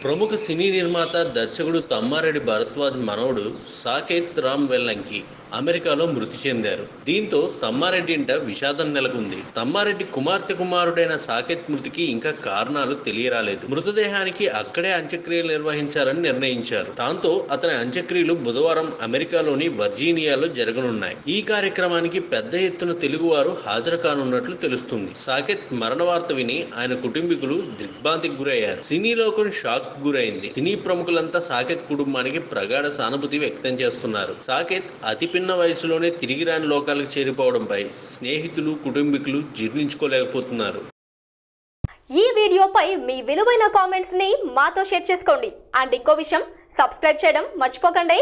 ప్రముఖ సినీ నిర్మాత దర్శకుడు తమ్మారెడ్డి భరద్వాజ్ మనవడు సాకేత్ రామ్ వెల్లంకి అమెరికాలో మృతి చెందారు. దీంతో తమ్మారెడ్డి ఇంట విషాదం నెలకొంది. తమ్మారెడ్డి కుమారుడైన సాకేత్ మృతికి ఇంకా కారణాలు తెలియరాలేదు. మృతదేహానికి అక్కడే అంత్యక్రియలు నిర్వహించాలని నిర్ణయించారు. దాంతో అతని అంత్యక్రియలు బుధవారం అమెరికాలోని వర్జీనియాలో జరగనున్నాయి. ఈ కార్యక్రమానికి పెద్ద ఎత్తున తెలుగువారు హాజరు కానున్నట్లు తెలుస్తుంది. సాకేత్ మరణ వార్త విని ఆయన కుటుంబీకులు దిగ్భ్రాంతికి గురయ్యారు. సినీ లోకం షాక్ గురైంది. సినీ ప్రముఖులంతా సాకేత్ కుటుంబానికి ప్రగాఢ సానుభూతి వ్యక్తం చేస్తున్నారు. సాకేత్ అతి పిన్న వయసులోనే తిరిగి రాని లోకాలకు చేరిపోవడంపై స్నేహితులు, కుటుంబీకులు జీర్ణించుకోలేకపోతున్నారు. ఈ వీడియోపై మీ విలువైన కామెంట్స్ ని మాతో షేర్ చేసుకోండి. అండ్ ఇంకో విషయం, సబ్స్క్రైబ్ చేయడం మర్చిపోకండి.